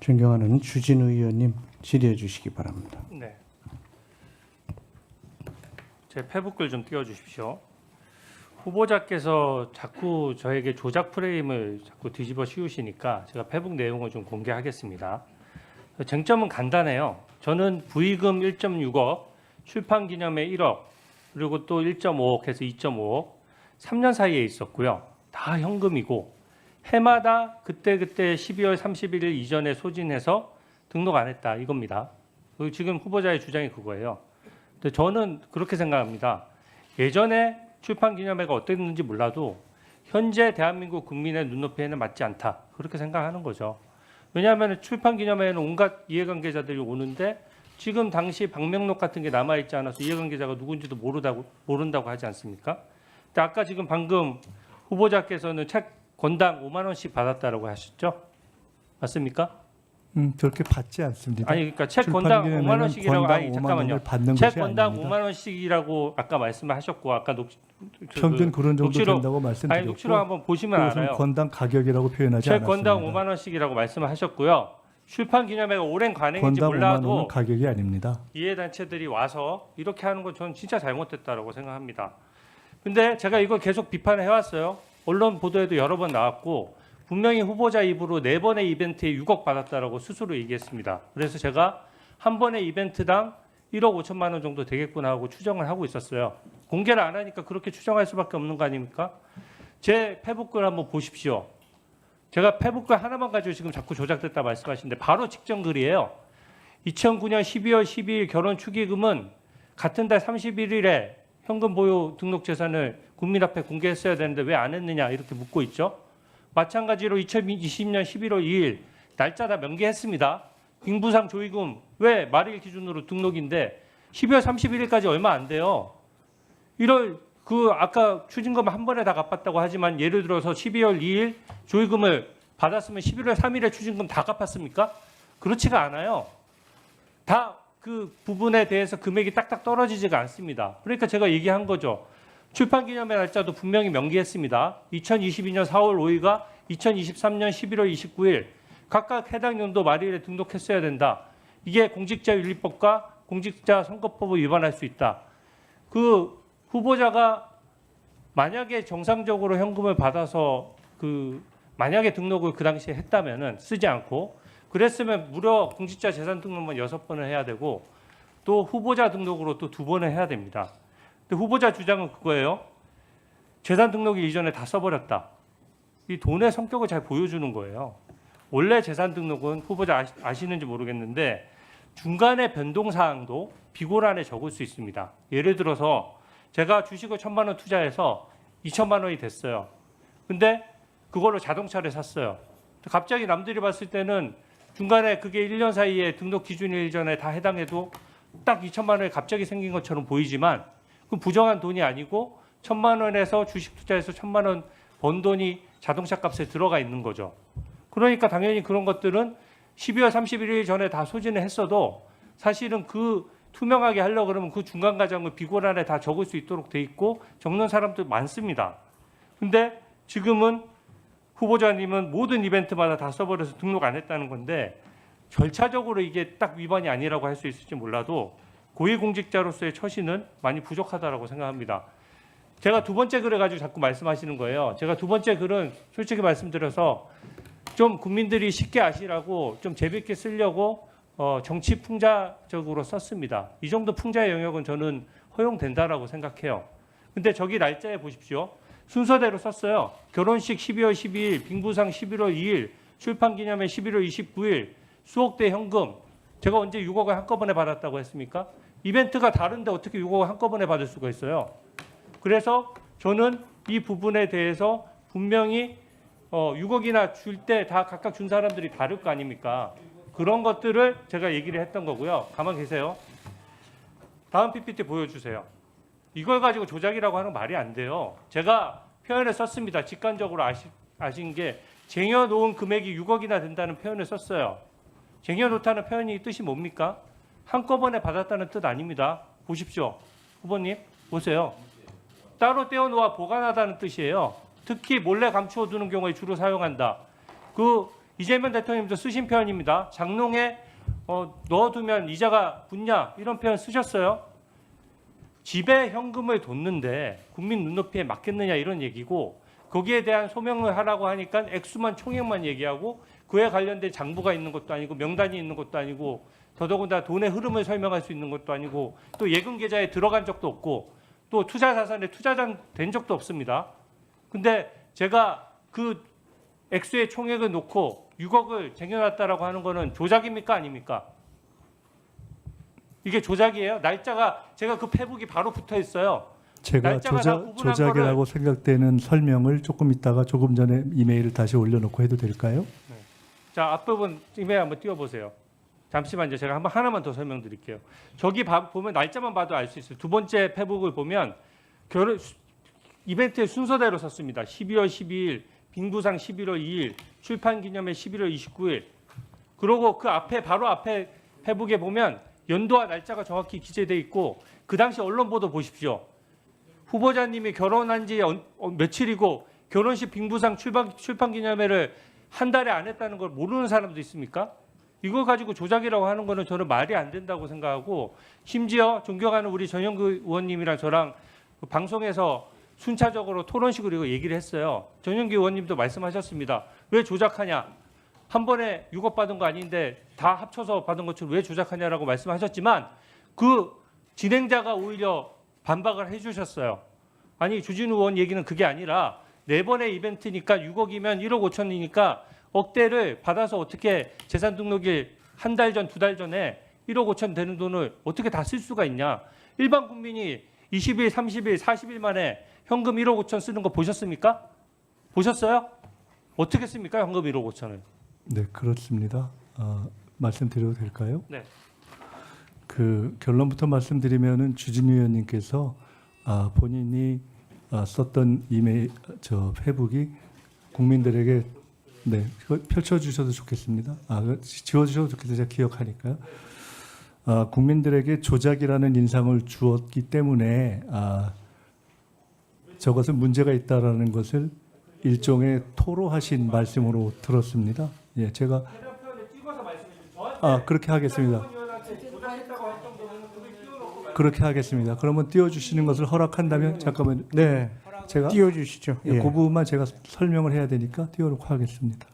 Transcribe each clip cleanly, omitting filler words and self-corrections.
존경하는 주진우 의원님 질의해 주시기 바랍니다. 네. 제 페북글 좀 띄워주십시오. 후보자께서 자꾸 저에게 조작 프레임을 자꾸 뒤집어 씌우시니까 제가 페북 내용을 좀 공개하겠습니다. 쟁점은 간단해요. 저는 부의금 1.6억, 출판 기념회 1억, 그리고 또 1.5억 해서 2.5억, 3년 사이에 있었고요. 다 현금이고 해마다 그때 12월 31일 이전에 소진해서 등록 안 했다 이겁니다. 지금 후보자의 주장이 그거예요. 근데 저는 그렇게 생각합니다. 예전에 출판 기념회가 어땠는지 몰라도 현재 대한민국 국민의 눈높이에는 맞지 않다. 그렇게 생각하는 거죠. 왜냐하면 출판 기념회에는 온갖 이해관계자들이 오는데 지금 당시 방명록 같은 게 남아있지 않아서 이해관계자가 누군지도 모른다고 하지 않습니까? 근데 아까 지금 방금 후보자께서는 책 권당 5만 원씩 받았다라고 하셨죠? 맞습니까? 그렇게 받지 않습니다. 아니 그러니까 책 권당 5만 원씩이라고 아니 잠깐만요. 책 권당 5만 원씩이라고 아까 말씀하셨고 아까 평균 그런 정도 된다고 말씀드렸고 아니 녹취록 한번 보시면 알아요. 권당 가격이라고 표현하지 책 않았습니다. 권당 5만 원씩이라고 말씀하셨고요. 출판 기념회가 오랜 관행인지 권당 5만 몰라도 원은 가격이 아닙니다. 이해 단체들이 와서 이렇게 하는 건 저는 진짜 잘못됐다라고 생각합니다. 근데 제가 이걸 계속 비판을 해왔어요. 언론 보도에도 여러 번 나왔고 분명히 후보자 입으로 4번의 이벤트에 6억 받았다라고 스스로 얘기했습니다. 그래서 제가 한 번의 이벤트당 1억 5천만 원 정도 되겠구나 하고 추정을 하고 있었어요. 공개를 안 하니까 그렇게 추정할 수밖에 없는 거 아닙니까? 제 페북글 한번 보십시오. 제가 페북글 하나만 가지고 지금 자꾸 조작됐다 말씀하시는데 바로 직전 글이에요. 2009년 12월 12일 결혼 축의금은 같은 달 31일에 현금 보유 등록 재산을 국민 앞에 공개했어야 되는데 왜 안 했느냐 이렇게 묻고 있죠. 마찬가지로 2020년 11월 2일 날짜 다 명기했습니다. 빙부상 조의금 왜 말일 기준으로 등록인데 12월 31일까지 얼마 안 돼요. 1월 아까 추징금 한 번에 다 갚았다고 하지만 예를 들어서 12월 2일 조의금을 받았으면 11월 3일에 추징금 다 갚았습니까? 그렇지가 않아요. 다 그 부분에 대해서 금액이 딱딱 떨어지지가 않습니다. 그러니까 제가 얘기한 거죠. 출판기념회 날짜도 분명히 명기했습니다. 2022년 4월 5일과 2023년 11월 29일 각각 해당 연도 말일에 등록했어야 된다. 이게 공직자윤리법과 공직자선거법을 위반할 수 있다. 그 후보자가 만약에 정상적으로 현금을 받아서 만약에 등록을 그 당시에 했다면은 쓰지 않고 그랬으면 무려 공직자 재산 등록만 6번을 해야 되고 또 후보자 등록으로 또 2번을 해야 됩니다. 근데 후보자 주장은 그거예요. 재산 등록이 이전에 다 써버렸다. 이 돈의 성격을 잘 보여주는 거예요. 원래 재산 등록은 후보자 아시는지 모르겠는데 중간에 변동사항도 비고란에 적을 수 있습니다. 예를 들어서 제가 주식을 1,000만 원 투자해서 2천만 원이 됐어요. 근데 그걸로 자동차를 샀어요. 갑자기 남들이 봤을 때는 중간에 그게 1년 사이에 등록 기준일 전에 다 해당해도 딱 2천만 원이 갑자기 생긴 것처럼 보이지만 그 부정한 돈이 아니고 1,000만 원에서 주식 투자해서 1,000만 원 번 돈이 자동차 값에 들어가 있는 거죠. 그러니까 당연히 그런 것들은 12월 31일 전에 다 소진을 했어도 사실은 투명하게 하려고 그러면 그 중간 과정을 비고란에 다 적을 수 있도록 돼 있고 적는 사람도 많습니다. 근데 지금은 후보자님은 모든 이벤트마다 다 써버려서 등록 안 했다는 건데 절차적으로 이게 딱 위반이 아니라고 할 수 있을지 몰라도 고위공직자로서의 처신은 많이 부족하다고 생각합니다. 제가 두 번째 글을 가지고 자꾸 말씀하시는 거예요. 제가 두 번째 글은 솔직히 말씀드려서 좀 국민들이 쉽게 아시라고 좀 재밌게 쓰려고 정치 풍자적으로 썼습니다. 이 정도 풍자의 영역은 저는 허용된다라고 생각해요. 근데 저기 날짜에 보십시오. 순서대로 썼어요. 결혼식 12월 12일, 빙부상 11월 2일, 출판기념회 11월 29일, 수억대 현금. 제가 언제 6억을 한꺼번에 받았다고 했습니까? 이벤트가 다른데 어떻게 6억을 한꺼번에 받을 수가 있어요? 그래서 저는 이 부분에 대해서 분명히 6억이나 줄 때 다 각각 준 사람들이 다를 거 아닙니까? 그런 것들을 제가 얘기를 했던 거고요. 가만 계세요. 다음 PPT 보여주세요. 이걸 가지고 조작이라고 하는 말이 안 돼요. 제가 표현을 썼습니다. 직관적으로 아신 게 쟁여놓은 금액이 6억이나 된다는 표현을 썼어요. 쟁여놓다는 표현이 뜻이 뭡니까? 한꺼번에 받았다는 뜻 아닙니다. 보십시오. 후보님 보세요. 따로 떼어놓아 보관하다는 뜻이에요. 특히 몰래 감추어두는 경우에 주로 사용한다. 이재명 대통령님도 쓰신 표현입니다. 장롱에 넣어두면 이자가 붙냐 이런 표현 쓰셨어요. 집에 현금을 뒀는데 국민 눈높이에 맞겠느냐 이런 얘기고 거기에 대한 소명을 하라고 하니까 액수만 총액만 얘기하고 그에 관련된 장부가 있는 것도 아니고 명단이 있는 것도 아니고 더더군다나 돈의 흐름을 설명할 수 있는 것도 아니고 또 예금 계좌에 들어간 적도 없고 또 투자 자산에 투자된 적도 없습니다. 근데 제가 그 액수의 총액을 놓고 6억을 쟁여놨다라고 하는 거는 조작입니까 아닙니까? 이게 조작이에요? 날짜가 제가 그 페북이 바로 붙어 있어요. 제가 날짜가 다 구분한 조작이라고 생각되는 설명을 조금 있다가 조금 전에 이메일을 다시 올려놓고 해도 될까요? 자, 앞부분 이메일 한번 띄워보세요. 잠시만요. 제가 한번 하나만 더 설명드릴게요. 저기 보면 날짜만 봐도 알 수 있어요. 두 번째 페북을 보면 이벤트의 순서대로 썼습니다. 12월 12일, 빙부상 11월 2일, 출판기념회 11월 29일. 그리고 그 앞에 바로 앞에 페북에 보면 연도와 날짜가 정확히 기재돼 있고 그 당시 언론 보도 보십시오. 후보자님이 결혼한 지 며칠이고 결혼식 빙부상 출판기념회를 한 달에 안 했다는 걸 모르는 사람도 있습니까? 이거 가지고 조작이라고 하는 거는 저는 말이 안 된다고 생각하고 심지어 존경하는 우리 전영구 의원님이랑 저랑 방송에서 순차적으로 토론식으로 이거 얘기를 했어요. 전영구 의원님도 말씀하셨습니다. 왜 조작하냐? 한 번에 6억 받은 거 아닌데 다 합쳐서 받은 것처럼 왜 조작하냐라고 말씀하셨지만 그 진행자가 오히려 반박을 해주셨어요. 아니 주진우 의원 얘기는 그게 아니라 4번의 이벤트니까 6억이면 1억 5천이니까 억대를 받아서 어떻게 재산 등록일 한 달 전, 2달 전에 1억 5천 되는 돈을 어떻게 다 쓸 수가 있냐. 일반 국민이 20일, 30일, 40일 만에 현금 1억 5천 쓰는 거 보셨습니까? 보셨어요? 어떻게 씁니까? 현금 1억 5천을. 네, 그렇습니다. 말씀드려도 될까요? 네. 그 결론부터 말씀드리면은 주진우 의원님께서 본인이 썼던 이메일 페북이 국민들에게 네, 그거 펼쳐주셔도 좋겠습니다. 지워주셔도 좋겠어요. 제가 기억하니까요. 국민들에게 조작이라는 인상을 주었기 때문에 저것은 문제가 있다라는 것을 일종의 토로하신 말씀으로 들었습니다. 예, 제가 그렇게 하겠습니다. 그렇게 하겠습니다. 그러면 띄워주시는 것을 허락한다면 잠깐만. 네, 제가 띄워주시죠. 예, 그 부분만 제가 설명을 해야 되니까 띄워놓고 하겠습니다.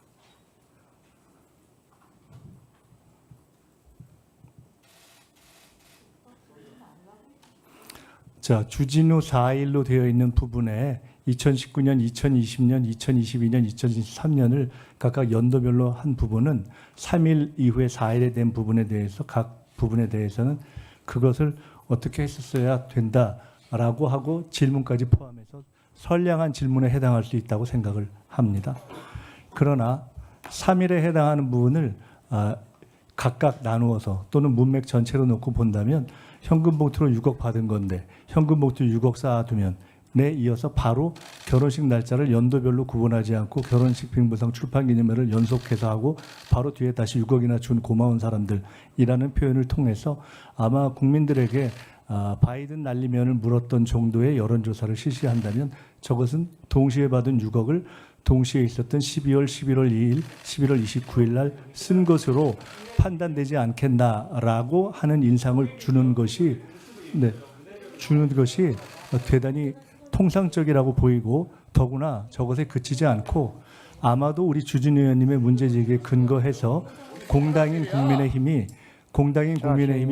자, 주진우 4일로 되어 있는 부분에 2019년, 2020년, 2022년, 2023년을 각각 연도별로 한 부분은 3일 이후에 4일에 된 부분에 대해서 각 부분에 대해서는 그것을 어떻게 했었어야 된다라고 하고 질문까지 포함해서 선량한 질문에 해당할 수 있다고 생각을 합니다. 그러나 3일에 해당하는 부분을 각각 나누어서 또는 문맥 전체로 놓고 본다면 현금 봉투로 6억 받은 건데 현금 봉투 6억 쌓아두면 이어서 바로 결혼식 날짜를 연도별로 구분하지 않고 결혼식 빙부상 출판기념회를 연속해서 하고 바로 뒤에 다시 6억이나 준 고마운 사람들이라는 표현을 통해서 아마 국민들에게 바이든 날리면을 물었던 정도의 여론조사를 실시한다면 저것은 동시에 받은 6억을 동시에 있었던 12월 11월 2일, 11월 29일 날 쓴 것으로 판단되지 않겠나라고 하는 인상을 주는 것이 대단히 통상적이라고 보이고 더구나 저것에 그치지 않고 아마도 우리 주진우 의원님의 문제제기에 근거해서 공당인 국민의힘이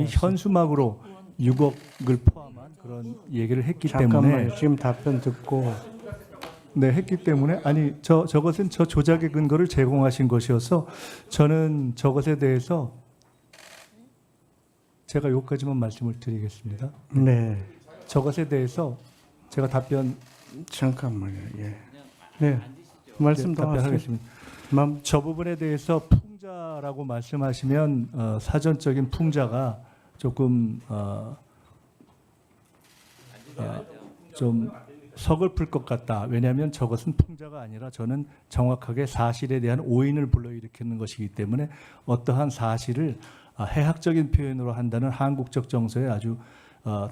현수막으로 6억을 포함한 그런 얘기를 했기 때문에 지금 답변 듣고 했기 때문에 저것은 저 조작의 근거를 제공하신 것이어서 저는 저것에 대해서 제가 여기까지만 말씀을 드리겠습니다. 네, 저것에 대해서 제가 답변 잠깐만요. 예, 네, 말씀 더 답변하겠습니다. 저 부분에 대해서 풍자라고 말씀하시면 사전적인 풍자가 조금 좀 서글플 것 같다. 왜냐하면 저것은 풍자가 아니라 저는 정확하게 사실에 대한 오인을 불러일으키는 것이기 때문에 어떠한 사실을 해학적인 표현으로 한다는 한국적 정서의 아주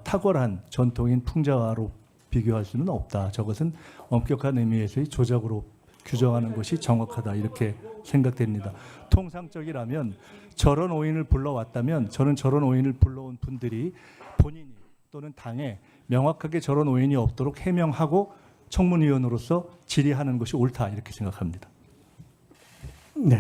탁월한 전통인 풍자로 비교할 수는 없다. 저것은 엄격한 의미에서의 조작으로 규정하는 것이 정확하다 이렇게 생각됩니다. 통상적이라면 저런 오인을 불러왔다면 저는 저런 오인을 불러온 분들이 본인이 또는 당에 명확하게 저런 오인이 없도록 해명하고 청문위원으로서 질의하는 것이 옳다 이렇게 생각합니다. 네.